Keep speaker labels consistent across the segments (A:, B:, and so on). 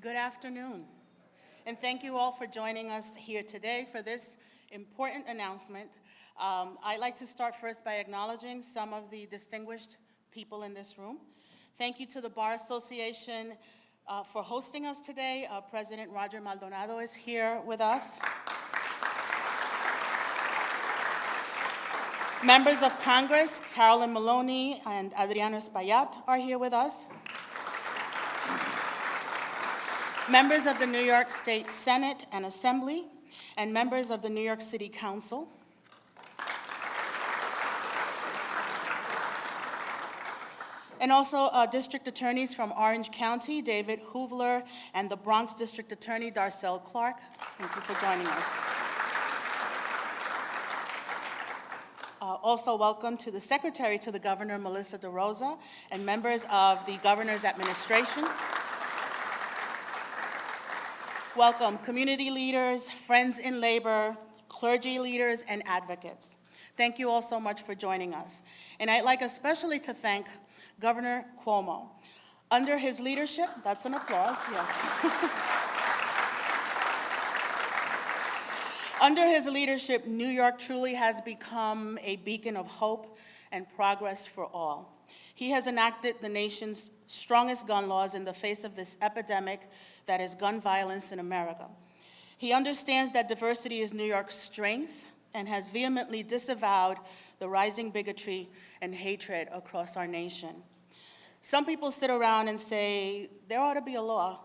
A: Good afternoon, and thank you all for joining us here today for this important announcement. I'd like to start first by acknowledging some of the distinguished people in this room. Thank you to the Bar Association for hosting us today. President Roger Maldonado is here with us. Members of Congress, Carolyn Maloney and Adriano Espaillat are here with us. Members of the New York State Senate and Assembly, and members of the New York City Council. And also district attorneys from Orange County, David Hoovler, and the Bronx District Attorney, Darcel Clark. Thank you for joining us. Also welcome to the Secretary to the Governor, Melissa DeRosa, and members of the Governor's Administration. Welcome community leaders, friends in labor, clergy leaders, and advocates. Thank you all so much for joining us. And I'd like especially to thank Governor Cuomo. Under his leadership, that's an applause, yes. Under his leadership, New York truly has become a beacon of hope and progress for all. He has enacted the nation's strongest gun laws in the face of this epidemic that is gun violence in America. He understands that diversity is New York's strength and has vehemently disavowed the rising bigotry and hatred across our nation. Some people sit around and say, there ought to be a law,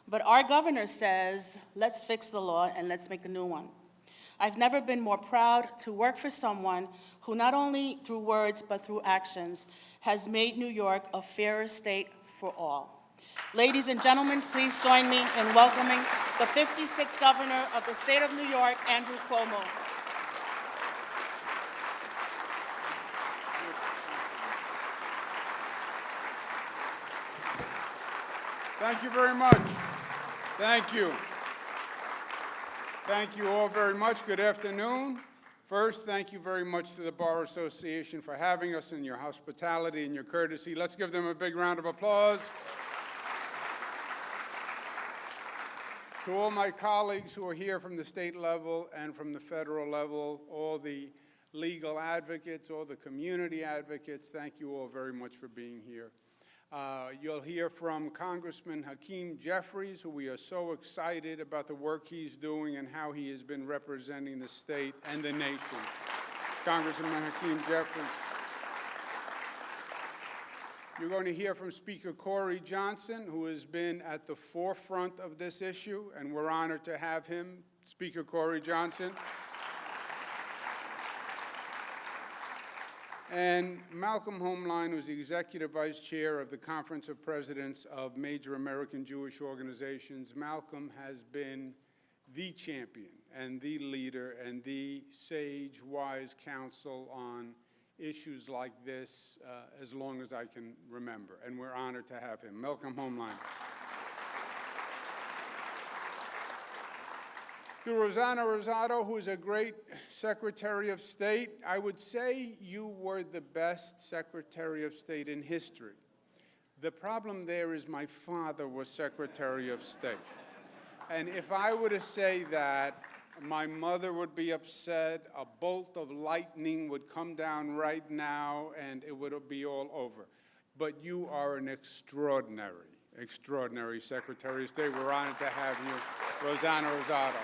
A: but our governor says, let's fix the law and let's make a new one. I've never been more proud to work for someone who not only through words but through actions has made New York a fairer state for all. Ladies and gentlemen, please join me in welcoming the 56th Governor of the State of New York, Andrew Cuomo.
B: Thank you very much. Thank you. Thank you all very much. Good afternoon. First, thank you very much to the Bar Association for having us and your hospitality and your courtesy. Let's give them a big round of applause. To all my colleagues who are here from the state level and from the federal level, all the legal advocates, all the community advocates, thank you all very much for being here. You'll hear from Congressman Hakeem Jeffries, who we are so excited about the work he's doing and how he has been representing the state and the nation. Congressman Hakeem Jeffries. You're going to hear from Speaker Corey Johnson, who has been at the forefront of this issue, and we're honored to have him, Speaker Corey Johnson. And Malcolm Hoenlein, who's the Executive Vice Chair of the Conference of Presidents of Major American Jewish Organizations. Malcolm has been the champion and the leader and the sage, wise counsel on issues like this as long as I can remember, and we're honored to have him. Malcolm Hoenlein. To Rossana Rosado, who is a great Secretary of State, I would say you were the best Secretary of State in history. The problem there is my father was Secretary of State. And if I were to say that, my mother would be upset, a bolt of lightning would come down right now, and it would be all over. But you are an extraordinary Secretary of State. We're honored to have you, Rossana Rosado.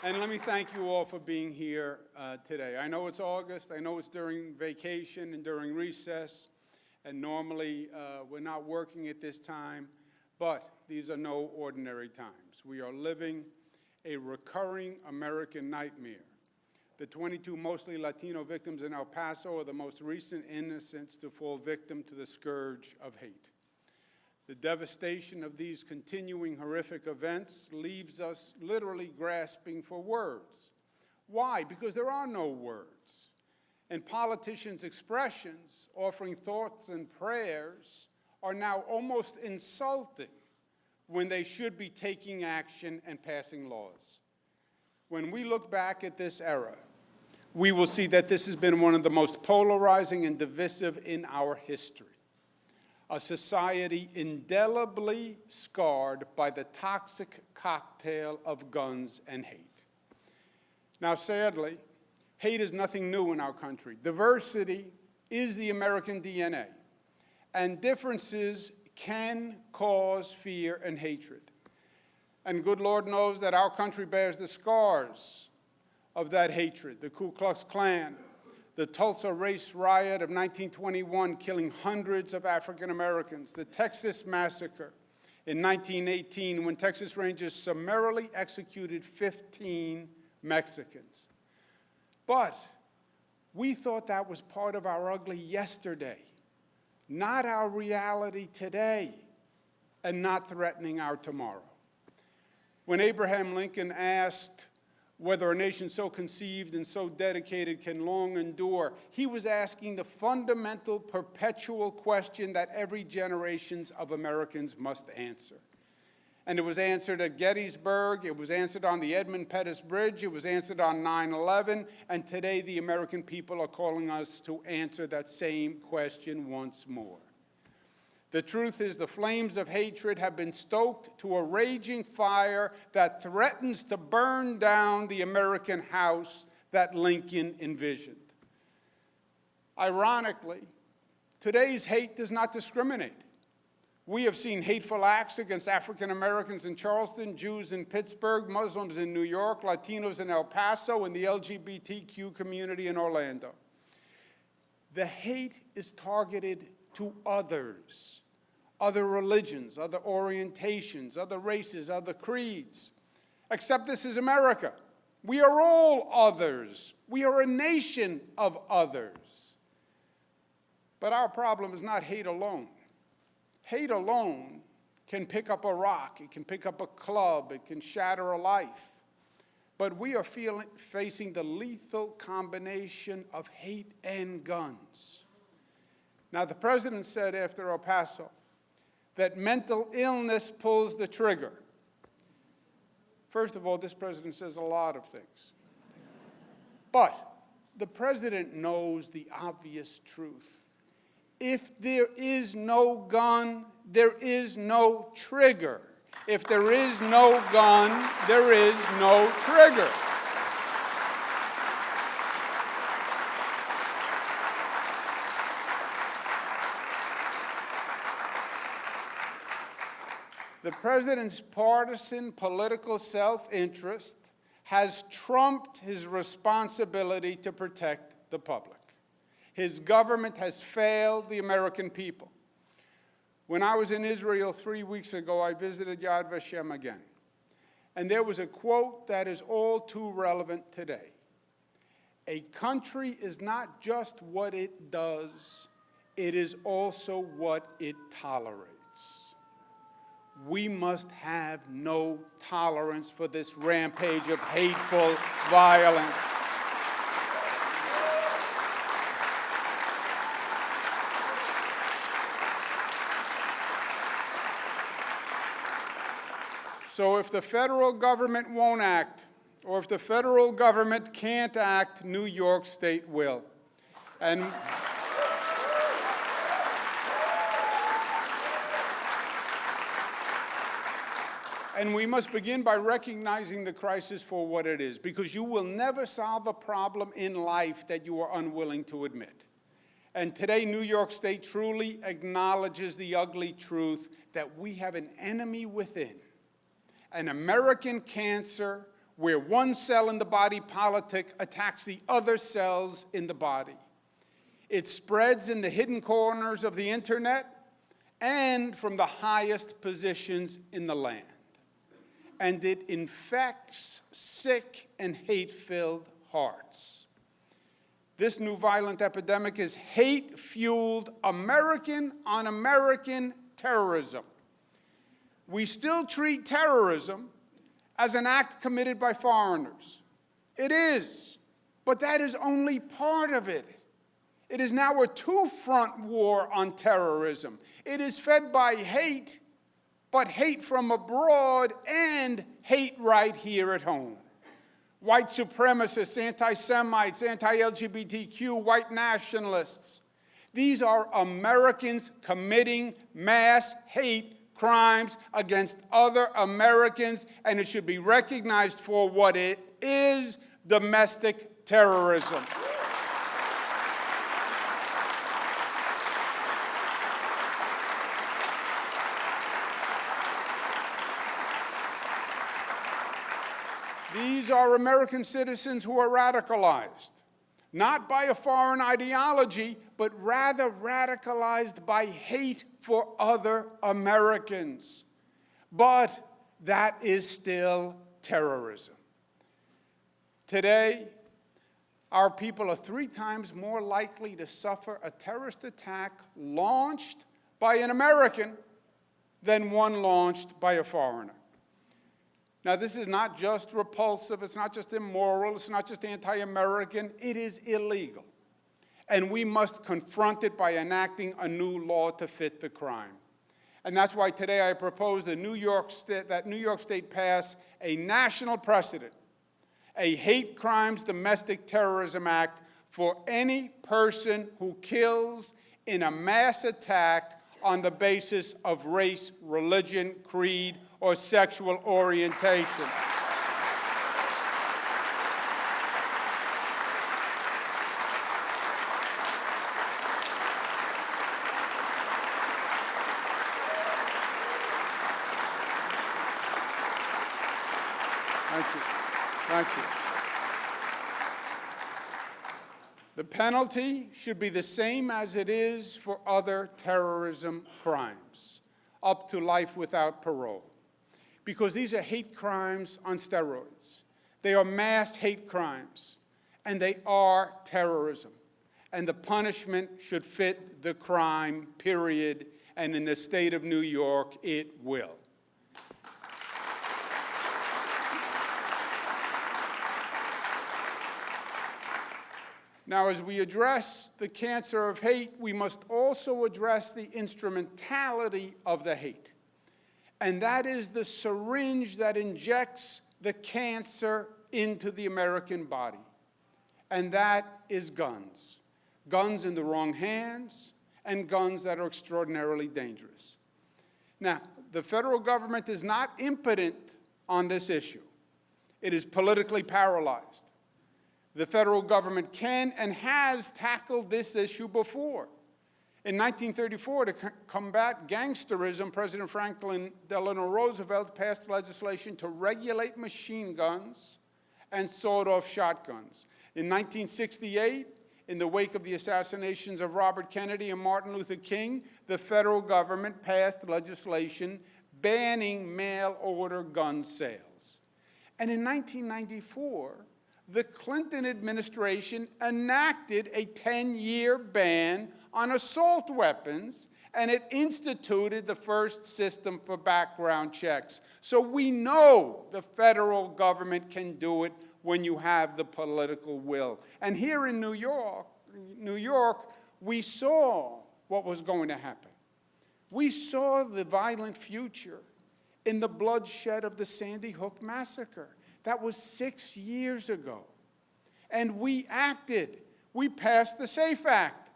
B: And let me thank you all for being here today. I know it's August, I know it's during vacation and during recess, and normally we're not working at this time, but these are no ordinary times. We are living a recurring American nightmare. The 22 mostly Latino victims in El Paso are the most recent innocents to fall victim to the scourge of hate. The devastation of these continuing horrific events leaves us literally grasping for words. Why? Because there are no words. And politicians' expressions, offering thoughts and prayers, are now almost insulting when they should be taking action and passing laws. When we look back at this era, we will see that this has been one of the most polarizing and divisive in our history. a society indelibly scarred by the toxic cocktail of guns and hate. Now, sadly, hate is nothing new in our country. Diversity is the American DNA, and differences can cause fear and hatred. And good Lord knows that our country bears the scars of that hatred. The Ku Klux Klan, the Tulsa race riot of 1921, killing hundreds of African Americans, the Texas massacre in 1918, when Texas Rangers summarily executed 15 Mexicans. But we thought that was part of our ugly yesterday, not our reality today, and not threatening our tomorrow. When Abraham Lincoln asked whether a nation so conceived and so dedicated can long endure, he was asking the fundamental, perpetual question that every generation of Americans must answer. And it was answered at Gettysburg, it was answered on the Edmund Pettus Bridge, it was answered on 9/11, and today the American people are calling us to answer that same question once more. The truth is, the flames of hatred have been stoked to a raging fire that threatens to burn down the American house that Lincoln envisioned. Ironically, today's hate does not discriminate. We have seen hateful acts against African Americans in Charleston, Jews in Pittsburgh, Muslims in New York, Latinos in El Paso, and the LGBTQ community in Orlando. The hate is targeted to others. Other religions, other orientations, other races, other creeds. Except this is America. We are all others. We are a nation of others. But our problem is not hate alone. Hate alone can pick up a rock, it can pick up a club, it can shatter a life. But we are facing the lethal combination of hate and guns. Now, the president said after El Paso that mental illness pulls the trigger. First of all, this president says a lot of things. But the president knows the obvious truth. If there is no gun, there is no trigger. If there is no gun, there is no trigger. The president's partisan political self-interest has trumped his responsibility to protect the public. His government has failed the American people. When I was in Israel 3 weeks ago, I visited Yad Vashem again. And there was a quote that is all too relevant today. A country is not just what it does, it is also what it tolerates. We must have no tolerance for this rampage of hateful violence. So if the federal government won't act, or if the federal government can't act, New York State will. And we must begin by recognizing the crisis for what it is, because you will never solve a problem in life that you are unwilling to admit. And today, New York State truly acknowledges the ugly truth that we have an enemy within, an American cancer where one cell in the body politic attacks the other cells in the body. It spreads in the hidden corners of the internet and from the highest positions in the land. And it infects sick and hate-filled hearts. This new violent epidemic is hate-fueled American-on-American terrorism. We still treat terrorism as an act committed by foreigners. It is, but that is only part of it. It is now a two-front war on terrorism. It is fed by hate, but hate from abroad and hate right here at home. White supremacists, anti-Semites, anti-LGBTQ, white nationalists. These are Americans committing mass hate crimes against other Americans, and it should be recognized for what it is: domestic terrorism. These are American citizens who are radicalized, not by a foreign ideology, but rather radicalized by hate for other Americans. But that is still terrorism. Today, our people are 3 times more likely to suffer a terrorist attack launched by an American than one launched by a foreigner. Now, this is not just repulsive, it's not just immoral, it's not just anti-American, it is illegal. And we must confront it by enacting a new law to fit the crime. And that's why today I propose that New York State pass a national precedent, a Hate Crimes Domestic Terrorism Act for any person who kills in a mass attack on the basis of race, religion, creed, or sexual orientation. Thank you. Thank you. The penalty should be the same as it is for other terrorism crimes, up to life without parole. Because these are hate crimes on steroids. They are mass hate crimes, and they are terrorism. And the punishment should fit the crime, period, and in the state of New York, it will. Now, as we address the cancer of hate, we must also address the instrumentality of the hate. And that is the syringe that injects the cancer into the American body. And that is guns. Guns in the wrong hands, and guns that are extraordinarily dangerous. Now, the federal government is not impotent on this issue. It is politically paralyzed. The federal government can and has tackled this issue before. In 1934, to combat gangsterism, President Franklin Delano Roosevelt passed legislation to regulate machine guns and sawed-off shotguns. In 1968, in the wake of the assassinations of Robert Kennedy and Martin Luther King, the federal government passed legislation banning mail-order gun sales. And in 1994, the Clinton administration enacted a 10-year ban on assault weapons, and it instituted the first system for background checks. So we know the federal government can do it when you have the political will. And here in New York, we saw what was going to happen. We saw the violent future in the bloodshed of the Sandy Hook massacre. That was 6 years ago. And we acted. We passed the SAFE Act,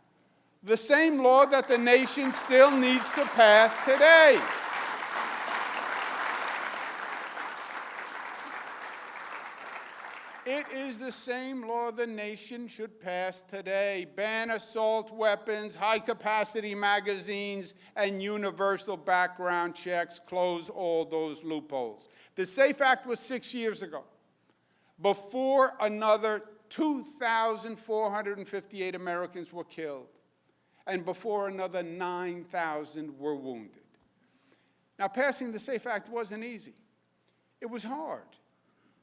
B: the same law that the nation still needs to pass today. It is the same law the nation should pass today. Ban assault weapons, high-capacity magazines, and universal background checks. Close all those loopholes. The SAFE Act was 6 years ago, before another 2,458 Americans were killed, and before another 9,000 were wounded. Now, passing the SAFE Act wasn't easy. It was hard,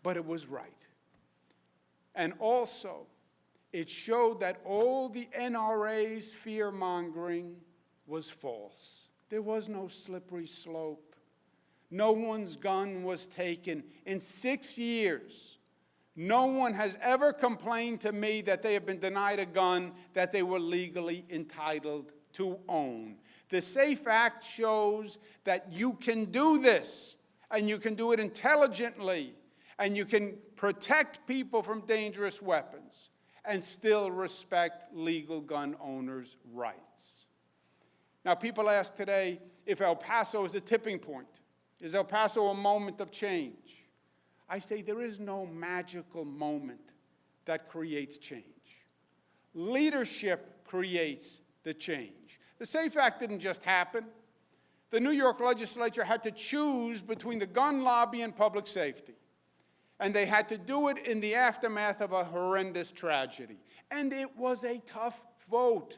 B: but it was right. And also, it showed that all the NRA's fear-mongering was false. There was no slippery slope. No one's gun was taken. In 6 years, no one has ever complained to me that they have been denied a gun that they were legally entitled to own. The SAFE Act shows that you can do this, and you can do it intelligently, and you can protect people from dangerous weapons. and still respect legal gun owners' rights. Now, people ask today if El Paso is a tipping point. Is El Paso a moment of change? I say there is no magical moment that creates change. Leadership creates the change. The SAFE Act didn't just happen. The New York legislature had to choose between the gun lobby and public safety. And they had to do it in the aftermath of a horrendous tragedy. And it was a tough vote.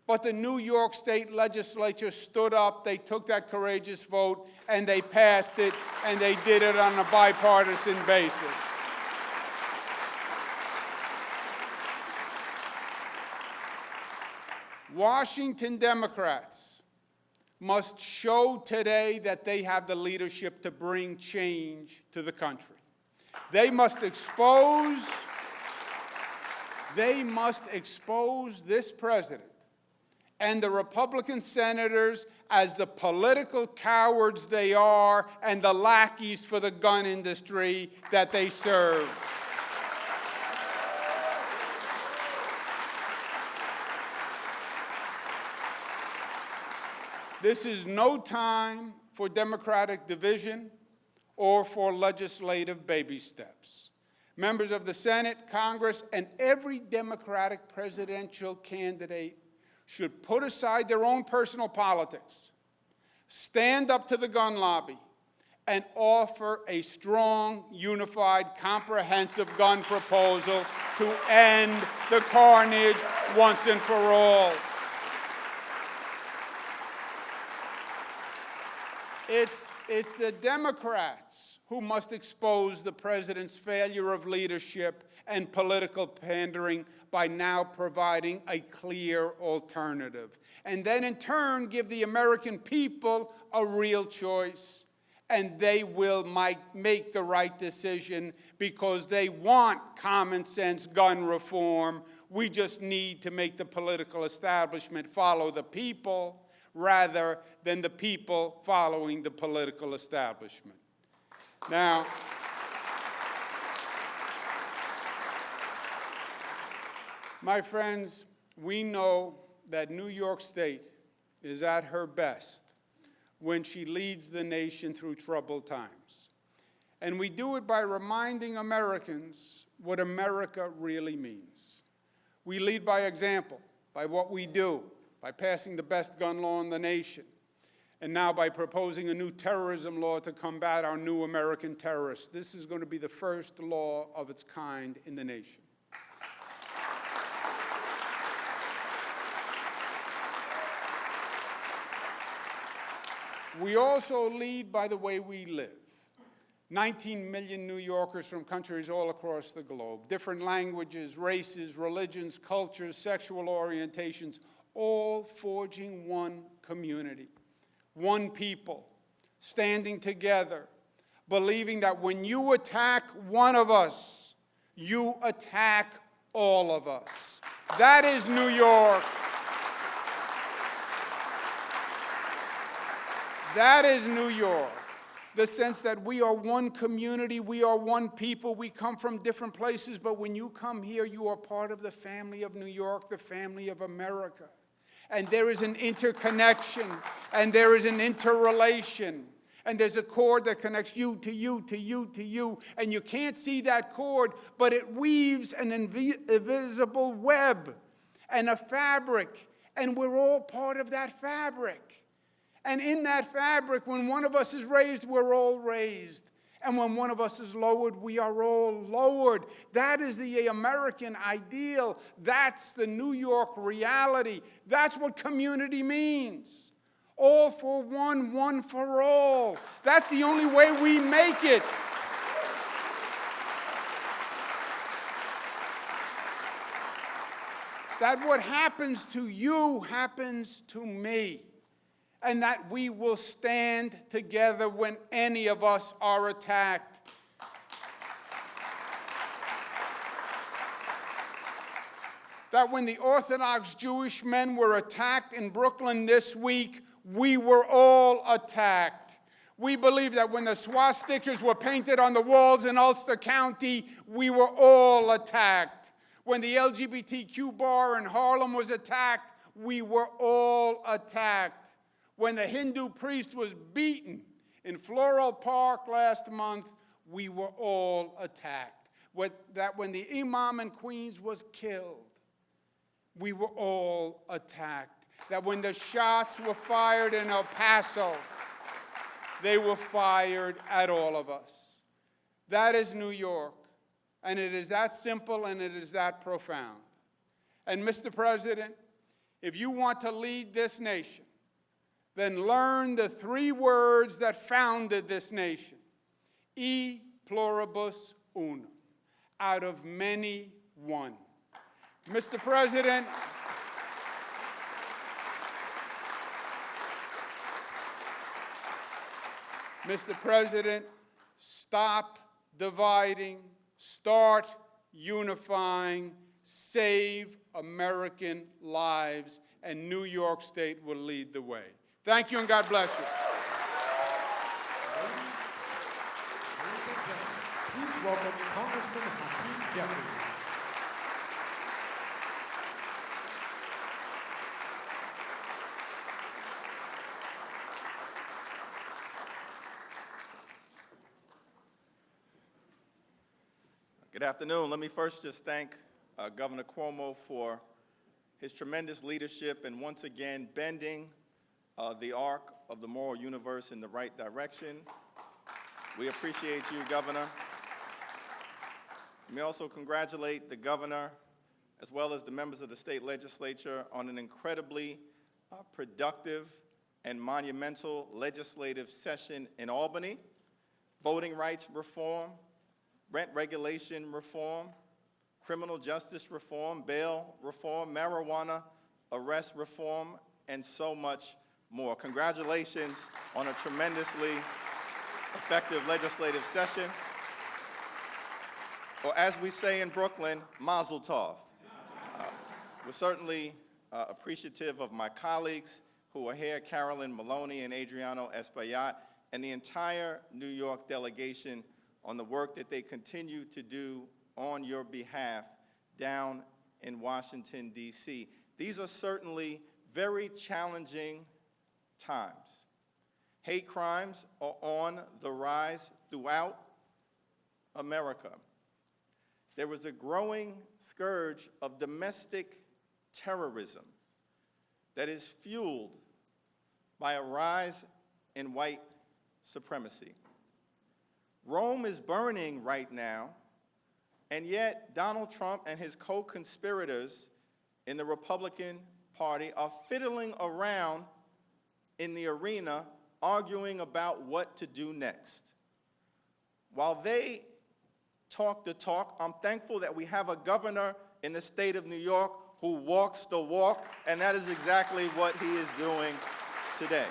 B: But the New York State legislature stood up, they took that courageous vote, and they passed it, and they did it on a bipartisan basis. Washington Democrats must show today that they have the leadership to bring change to the country. They must expose this president and the Republican senators as the political cowards they are and the lackeys for the gun industry that they serve. This is no time for Democratic division or for legislative baby steps. Members of the Senate, Congress, and every Democratic presidential candidate should put aside their own personal politics, stand up to the gun lobby, and offer a strong, unified, comprehensive gun proposal to end the carnage once and for all. It's the Democrats who must expose the president's failure of leadership and political pandering by now providing a clear alternative. And then in turn give the American people a real choice. And they will make the right decision because they want common sense gun reform. We just need to make the political establishment follow the people rather than the people following the political establishment. Now, my friends, we know that New York State is at her best when she leads the nation through troubled times. And we do it by reminding Americans what America really means. We lead by example, by what we do, by passing the best gun law in the nation, and now by proposing a new terrorism law to combat our new American terrorists. This is going to be the first law of its kind in the nation. We also lead by the way we live. 19 million New Yorkers from countries all across the globe, different languages, races, religions, cultures, sexual orientations, all forging one community, one people, standing together, believing that when you attack one of us, you attack all of us. That is New York. That is New York. The sense that we are one community, we are one people, we come from different places, but when you come here, you are part of the family of New York, the family of America. And there is an interconnection, and there is an interrelation, and there's a cord that connects you to you, to you, to you, and you can't see that cord, but it weaves an invisible web and a fabric, and we're all part of that fabric. And in that fabric, when one of us is raised, we're all raised. And when one of us is lowered, we are all lowered. That is the American ideal. That's the New York reality. That's what community means. All for one, one for all. That's the only way we make it. That what happens to you happens to me. And that we will stand together when any of us are attacked. That when the Orthodox Jewish men were attacked in Brooklyn this week, we were all attacked. We believe that when the swastikas were painted on the walls in Ulster County, we were all attacked. When the LGBTQ bar in Harlem was attacked, we were all attacked. When the Hindu priest was beaten in Floral Park last month, we were all attacked. When the imam in Queens was killed, we were all attacked. That when the shots were fired in El Paso, they were fired at all of us. That is New York, and it is that simple and it is that profound. And Mr. President, if you want to lead this nation, then learn the 3 words that founded this nation: e pluribus unum, out of many, one. Mr. President, stop dividing, start unifying, save American lives, and New York State will lead the way. Thank you, and God bless you.
C: Ladies and gentlemen, please welcome Congressman Hakeem Jeffries.
D: Good afternoon. Let me first just thank Governor Cuomo for his tremendous leadership and once again bending the arc of the moral universe in the right direction. We appreciate you, Governor. Let me also congratulate the Governor as well as the members of the state legislature on an incredibly productive and monumental legislative session in Albany. Voting rights reform, rent regulation reform, criminal justice reform, bail reform, marijuana arrest reform, and so much more. Congratulations on a tremendously effective legislative session. Or as we say in Brooklyn, mazel tov. We're certainly appreciative of my colleagues who are here, Carolyn Maloney and Adriano Espaillat, and the entire New York delegation on the work that they continue to do on your behalf down in Washington, D.C. These are certainly very challenging times. Hate crimes are on the rise throughout America. There is a growing scourge of domestic terrorism that is fueled by a rise in white supremacy. Rome is burning right now, and yet Donald Trump and his co-conspirators in the Republican Party are fiddling around in the arena arguing about what to do next. While they talk the talk, I'm thankful that we have a governor in the state of New York who walks the walk, and that is exactly what he is doing today.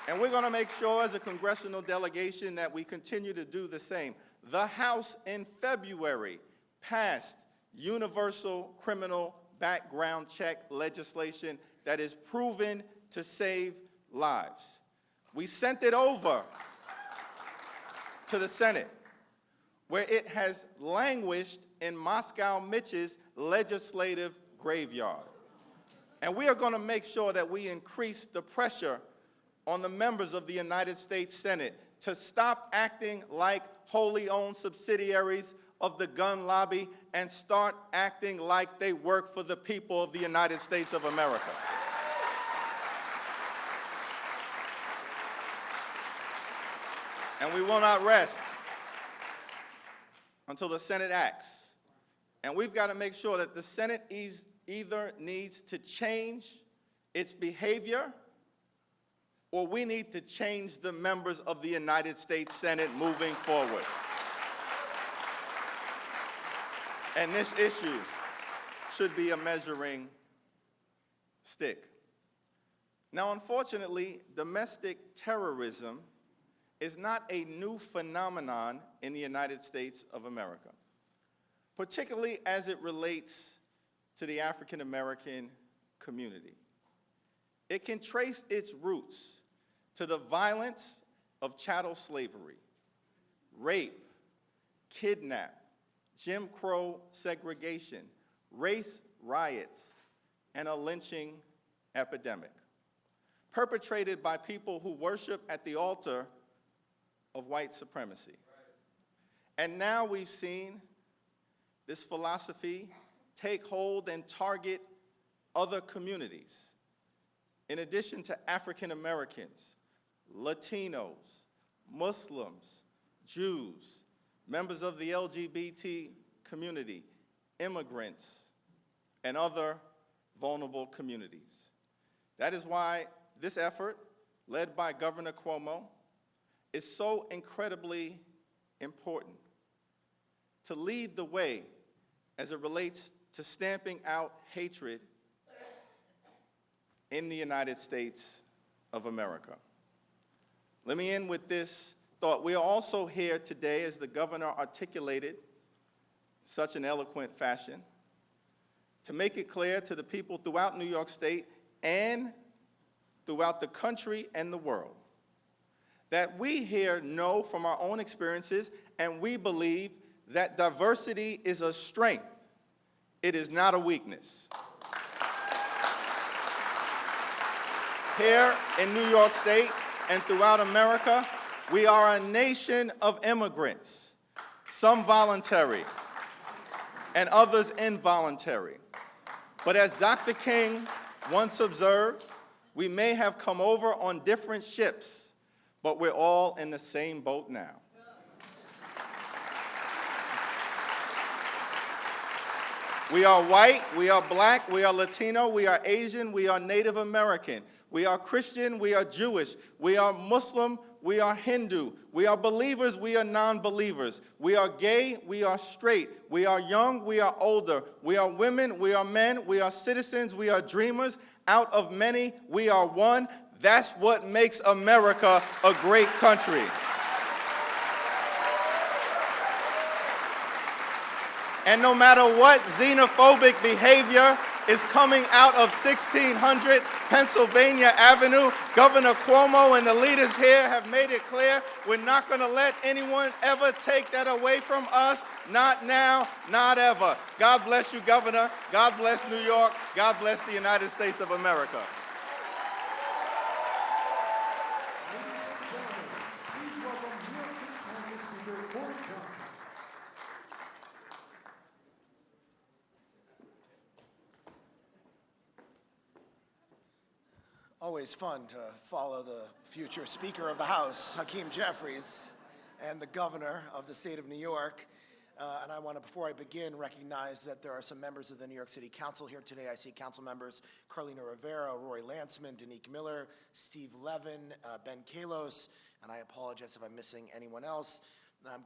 D: And we're going to make sure as a congressional delegation that we continue to do the same. The House in February passed universal criminal background check legislation that is proven to save lives. We sent it over to the Senate, where it has languished in Moscow Mitch's legislative graveyard. And we are going to make sure that we increase the pressure on the members of the United States Senate to stop acting like wholly owned subsidiaries of the gun lobby and start acting like they work for the people of the United States of America. And we will not rest until the Senate acts. And we've got to make sure that the Senate either needs to change its behavior, or we need to change the members of the United States Senate moving forward. And this issue should be a measuring stick. Now, unfortunately, domestic terrorism is not a new phenomenon in the United States of America, particularly as it relates to the African American community. It can trace its roots to the violence of chattel slavery, rape, kidnap, Jim Crow segregation, race riots, and a lynching epidemic, perpetrated by people who worship at the altar of white supremacy. And now we've seen this philosophy take hold and target other communities. In addition to African Americans, Latinos, Muslims, Jews, members of the LGBT community, immigrants, and other vulnerable communities. That is why this effort, led by Governor Cuomo, is so incredibly important to lead the way as it relates to stamping out hatred in the United States of America. Let me end with this thought. We are also here today, as the governor articulated such an eloquent fashion, to make it clear to the people throughout New York State and throughout the country and the world that we here know from our own experiences, and we believe that diversity is a strength. It is not a weakness. Here in New York State and throughout America, we are a nation of immigrants, some voluntary and others involuntary. But as Dr. King once observed, we may have come over on different ships, but we're all in the same boat now. We are white, we are black, we are Latino, we are Asian, we are Native American, we are Christian, we are Jewish, we are Muslim, we are Hindu, we are believers, we are non-believers, we are gay, we are straight, we are young, we are older, we are women, we are men, we are citizens, we are dreamers. Out of many, we are one. That's what makes America a great country. And no matter what xenophobic behavior is coming out of 1600 Pennsylvania Avenue, Governor Cuomo and the leaders here have made it clear we're not going to let anyone ever take that away from us. Not now, not ever. God bless you, Governor. God bless New York. God bless the United States of America.
C: Ladies and gentlemen, please welcome New York City Council Speaker Corey Johnson.
E: Always fun to follow the future Speaker of the House, Hakeem Jeffries, and the Governor of the state of New York. And I want to, before I begin, recognize that there are some members of the New York City Council here today. I see council members Carlina Rivera, Roy Lantzman, Danique Miller, Steve Levin, Ben Kalos, and I apologize if I'm missing anyone else.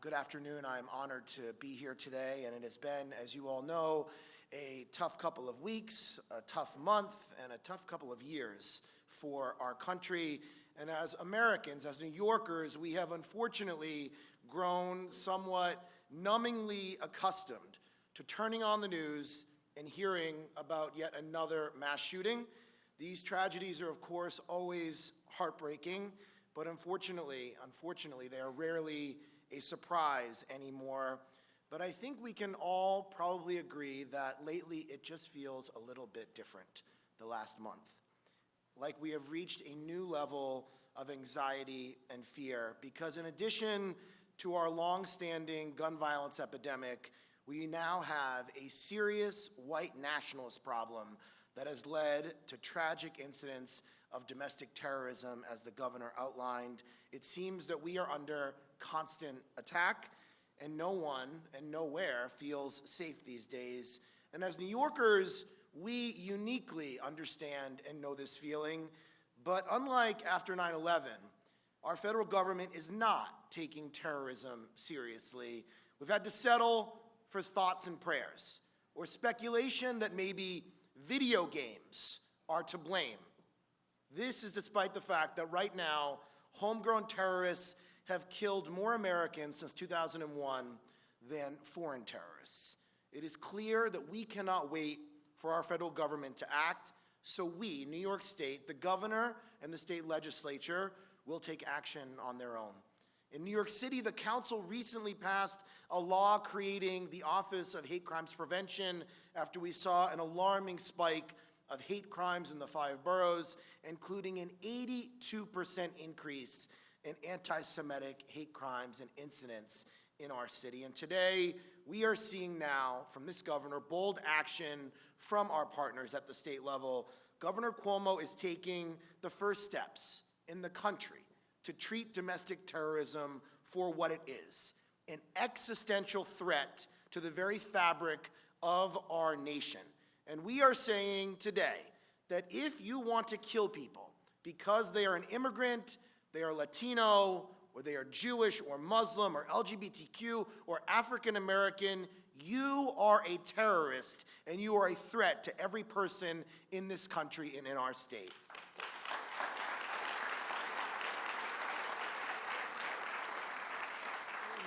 E: Good afternoon. I'm honored to be here today, and it has been, as you all know, a tough couple of weeks, a tough month, and a tough couple of years for our country. And as Americans, as New Yorkers, we have unfortunately grown somewhat numbingly accustomed to turning on the news and hearing about yet another mass shooting. These tragedies are, of course, always heartbreaking, but unfortunately, they are rarely a surprise anymore. But I think we can all probably agree that lately it just feels a little bit different the last month. Like we have reached a new level of anxiety and fear, because in addition to our long-standing gun violence epidemic, we now have a serious white nationalist problem that has led to tragic incidents of domestic terrorism, as the governor outlined. It seems that we are under constant attack, and no one and nowhere feels safe these days. And as New Yorkers, we uniquely understand and know this feeling, but unlike after 9/11, our federal government is not taking terrorism seriously. We've had to settle for thoughts and prayers, or speculation that maybe video games are to blame. This is despite the fact that right now, homegrown terrorists have killed more Americans since 2001 than foreign terrorists. It is clear that we cannot wait for our federal government to act, so we, New York State, the governor and the state legislature, will take action on their own. In New York City, the council recently passed a law creating the Office of Hate Crimes Prevention after we saw an alarming spike of hate crimes in the 5 boroughs, including an 82% increase in anti-Semitic hate crimes and incidents in our city. And today, we are seeing now from this governor bold action from our partners at the state level. Governor Cuomo is taking the first steps in the country to treat domestic terrorism for what it is, an existential threat to the very fabric of our nation. And we are saying today that if you want to kill people because they are an immigrant, they are Latino, or they are Jewish or Muslim or LGBTQ or African American, you are a terrorist and you are a threat to every person in this country and in our state.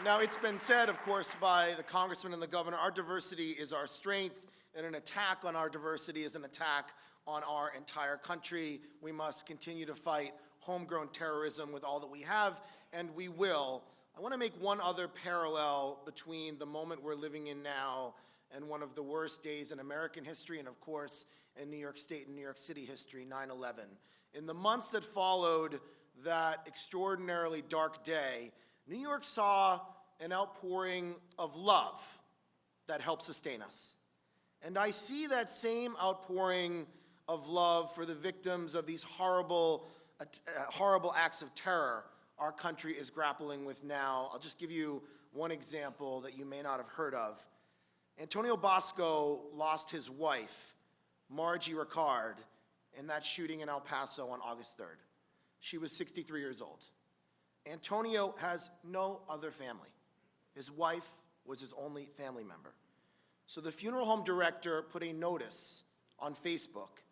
E: Now, it's been said, of course, by the congressman and the governor, our diversity is our strength, and an attack on our diversity is an attack on our entire country. We must continue to fight homegrown terrorism with all that we have, and we will. I want to make one other parallel between the moment we're living in now and one of the worst days in American history, and of course, in New York State and New York City history, 9/11. In the months that followed that extraordinarily dark day, New York saw an outpouring of love that helped sustain us. And I see that same outpouring of love for the victims of these horrible acts of terror our country is grappling with now. I'll just give you one example that you may not have heard of. Antonio Bosco lost his wife, Margie Ricard, in that shooting in El Paso on August 3rd. She was 63 years old. Antonio has no other family. His wife was his only family member. So the funeral home director put a notice on Facebook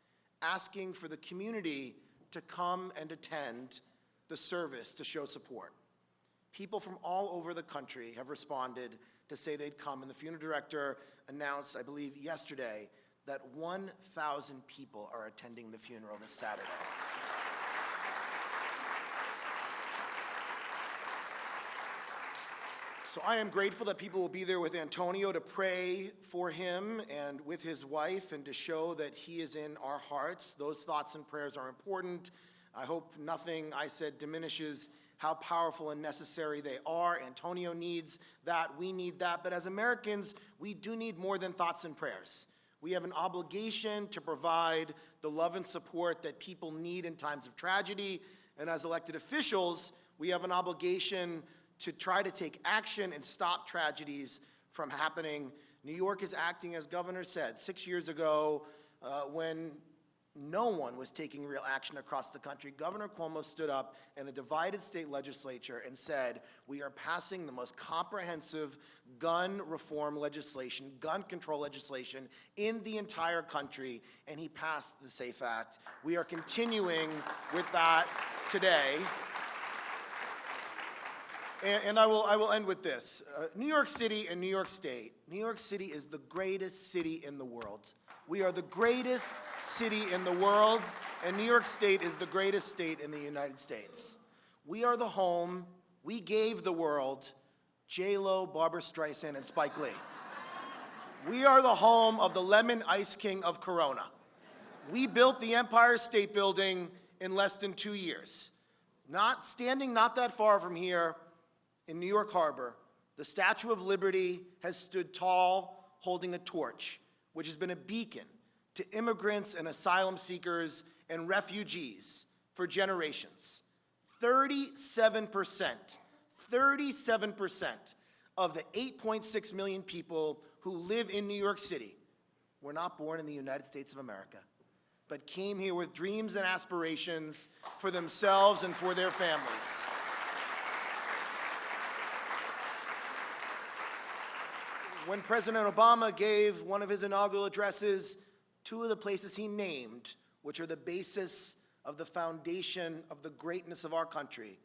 E: asking for the community to come and attend the service to show support. People from all over the country have responded to say they'd come, and the funeral director announced, I believe yesterday, that 1,000 people are attending the funeral this Saturday. So I am grateful that people will be there with Antonio to pray for him and with his wife and to show that he is in our hearts. Those thoughts and prayers are important. I hope nothing I said diminishes how powerful and necessary they are. Antonio needs that. We need that. But as Americans, we do need more than thoughts and prayers. We have an obligation to provide the love and support that people need in times of tragedy. And as elected officials, we have an obligation to try to take action and stop tragedies from happening. New York is acting, as Governor said, 6 years ago when no one was taking real action across the country. Governor Cuomo stood up in a divided state legislature and said, we are passing the most comprehensive gun reform legislation, gun control legislation in the entire country, and he passed the SAFE Act. We are continuing with that today. And I will end with this. New York City and New York State. New York City is the greatest city in the world. We are the greatest city in the world, and New York State is the greatest state in the United States. We are the home, we gave the world J-Lo, Barbra Streisand, and Spike Lee. We are the home of the lemon ice king of Corona. We built the Empire State Building in less than 2 years. Not that far from here, in New York Harbor, the Statue of Liberty has stood tall, holding a torch, which has been a beacon to immigrants and asylum seekers and refugees for generations. 37% of the 8.6 million people who live in New York City were not born in the United States of America, but came here with dreams and aspirations for themselves and for their families. When President Obama gave one of his inaugural addresses, two of the places he named, which are the basis of the foundation of the greatness of our country,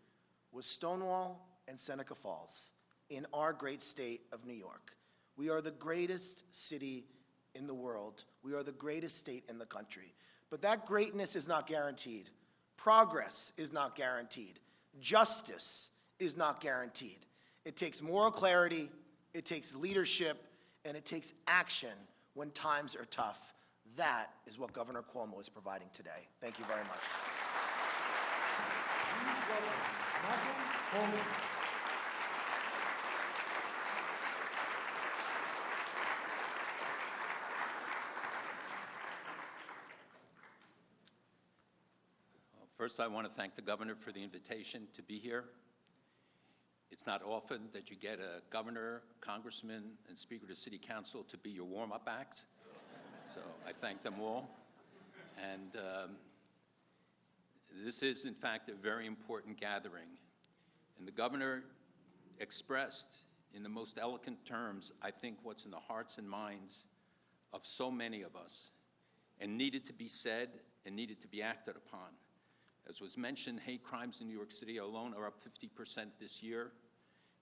E: was Stonewall and Seneca Falls in our great state of New York. We are the greatest city in the world. We are the greatest state in the country. But that greatness is not guaranteed. Progress is not guaranteed. Justice is not guaranteed. It takes moral clarity, it takes leadership, and it takes action when times are tough. That is what Governor Cuomo is providing today. Thank you very much.
C: Please welcome Michael Bowman.
F: First, I want to thank the governor for the invitation to be here. It's not often that you get a governor, congressman, and speaker to city council to be your warm-up acts. So I thank them all. And this is, in fact, a very important gathering. And the governor expressed in the most eloquent terms, I think, what's in the hearts and minds of so many of us, and needed to be said and needed to be acted upon. As was mentioned, hate crimes in New York City alone are up 50% this year.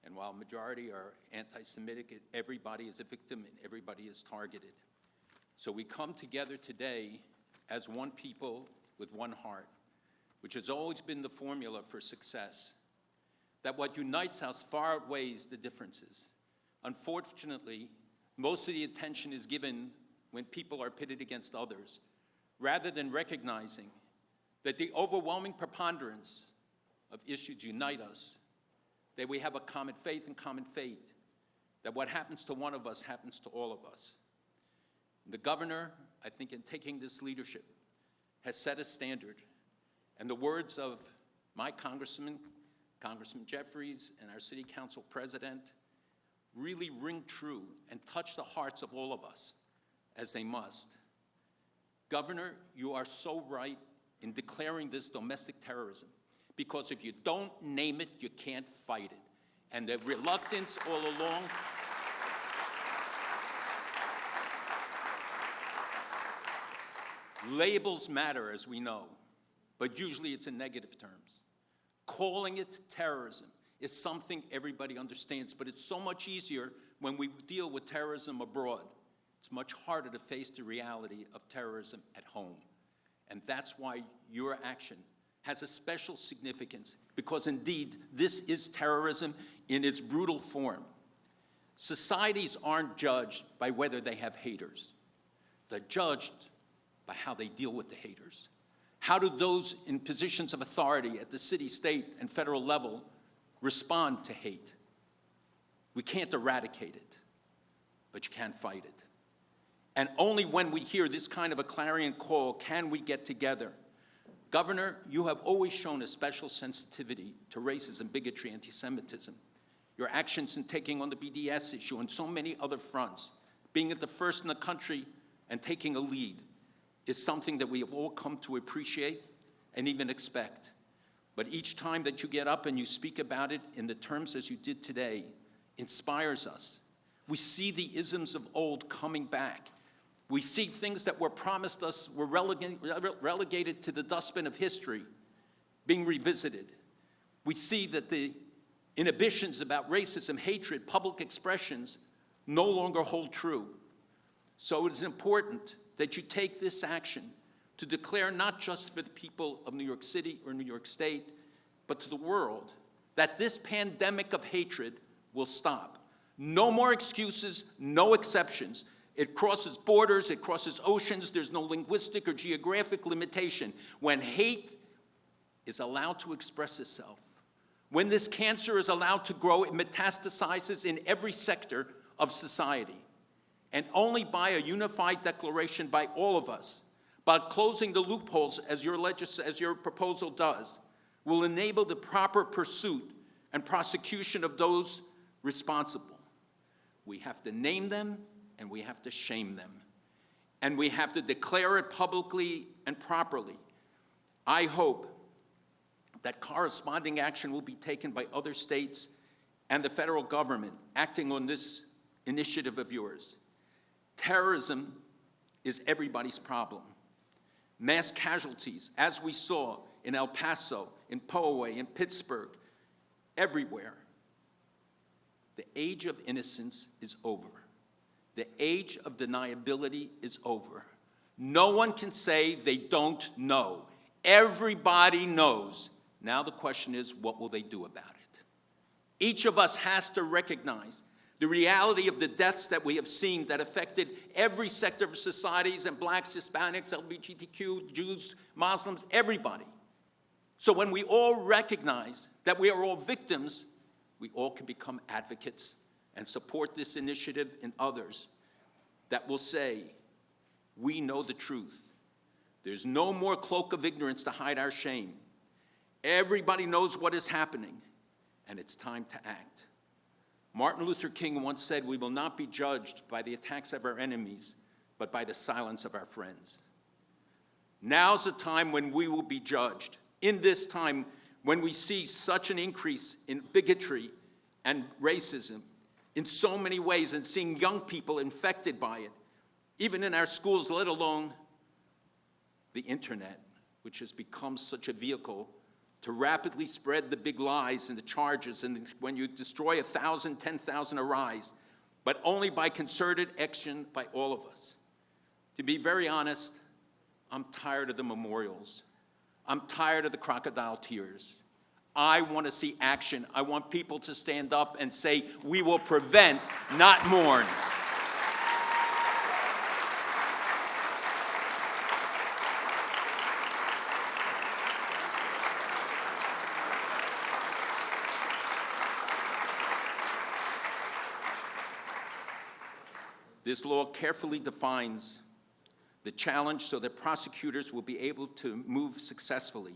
F: And while majority are anti-Semitic, everybody is a victim and everybody is targeted. So we come together today as one people with one heart, which has always been the formula for success. That what unites us far outweighs the differences. Unfortunately, most of the attention is given when people are pitted against others, rather than recognizing that the overwhelming preponderance of issues unite us, that we have a common faith and common fate, that what happens to one of us happens to all of us. The governor, I think, in taking this leadership, has set a standard. And the words of my Congressman Jeffries, and our City Council President really ring true and touch the hearts of all of us, as they must. Governor, you are so right in declaring this domestic terrorism, because if you don't name it, you can't fight it. And the reluctance all along, labels matter, as we know, but usually it's in negative terms. Calling it terrorism is something everybody understands, but it's so much easier when we deal with terrorism abroad. It's much harder to face the reality of terrorism at home. And that's why your action has a special significance, because indeed, this is terrorism in its brutal form. Societies aren't judged by whether they have haters. They're judged by how they deal with the haters. How do those in positions of authority at the city, state, and federal level respond to hate? We can't eradicate it, but you can fight it. And only when we hear this kind of a clarion call can we get together. Governor, you have always shown a special sensitivity to racism, bigotry, anti-Semitism. Your actions in taking on the BDS issue and so many other fronts, being at the first in the country and taking a lead, is something that we have all come to appreciate and even expect. But each time that you get up and you speak about it in the terms as you did today, inspires us. We see the isms of old coming back. We see things that were promised us were relegated to the dustbin of history being revisited. We see that the inhibitions about racism, hatred, public expressions no longer hold true. So it is important that you take this action to declare not just for the people of New York City or New York State, but to the world, that this pandemic of hatred will stop. No more excuses, no exceptions. It crosses borders, it crosses oceans, there's no linguistic or geographic limitation. When hate is allowed to express itself, when this cancer is allowed to grow, it metastasizes in every sector of society. And only by a unified declaration by all of us, by closing the loopholes as your proposal does, will enable the proper pursuit and prosecution of those responsible. We have to name them, and we have to shame them. And we have to declare it publicly and properly. I hope that corresponding action will be taken by other states and the federal government acting on this initiative of yours. Terrorism is everybody's problem. Mass casualties, as we saw in El Paso, in Poway, in Pittsburgh, everywhere. The age of innocence is over. The age of deniability is over. No one can say they don't know. Everybody knows. Now the question is, what will they do about it? Each of us has to recognize the reality of the deaths that we have seen that affected every sector of societies, and blacks, Hispanics, LGBTQ, Jews, Muslims, everybody. So when we all recognize that we are all victims, we all can become advocates and support this initiative and others that will say, we know the truth. There's no more cloak of ignorance to hide our shame. Everybody knows what is happening, and it's time to act. Martin Luther King once said, we will not be judged by the attacks of our enemies, but by the silence of our friends. Now's the time when we will be judged. In this time, when we see such an increase in bigotry and racism in so many ways, and seeing young people infected by it, even in our schools, let alone the internet, which has become such a vehicle to rapidly spread the big lies and the charges, and when you destroy 1,000, 10,000 arise, but only by concerted action by all of us. To be very honest, I'm tired of the memorials. I'm tired of the crocodile tears. I want to see action. I want people to stand up and say, we will prevent, not mourn. This law carefully defines the challenge so that prosecutors will be able to move successfully.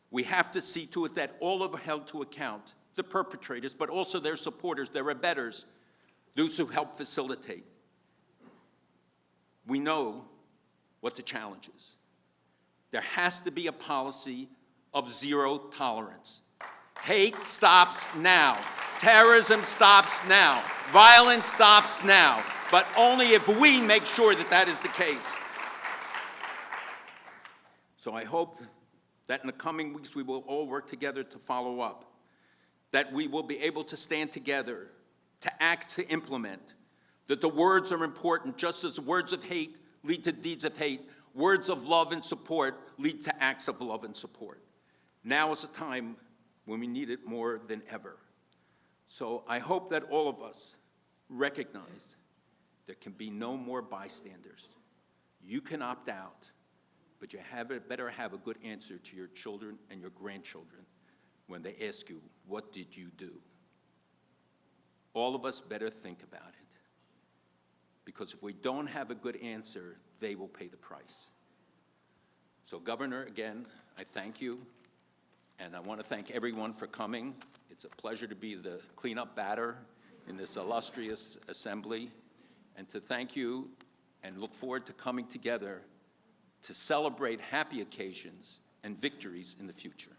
F: We have to see to it that all are held to account, the perpetrators, but also their supporters, their abettors, those who help facilitate. We know what the challenge is. There has to be a policy of zero tolerance. Hate stops now. Terrorism stops now. Violence stops now. But only if we make sure that that is the case. So I hope that in the coming weeks we will all work together to follow up, that we will be able to stand together, to act, to implement, that the words are important, just as words of hate lead to deeds of hate, words of love and support lead to acts of love and support. Now is a time when we need it more than ever. So I hope that all of us recognize there can be no more bystanders. You can opt out, but you better have a good answer to your children and your grandchildren when they ask you, what did you do? All of us better think about it. Because if we don't have a good answer, they will pay the price. So Governor, again, I thank you. And I want to thank everyone for coming. It's a pleasure to be the cleanup batter in this illustrious assembly. And to thank you and look forward to coming together to celebrate happy occasions and victories in the future.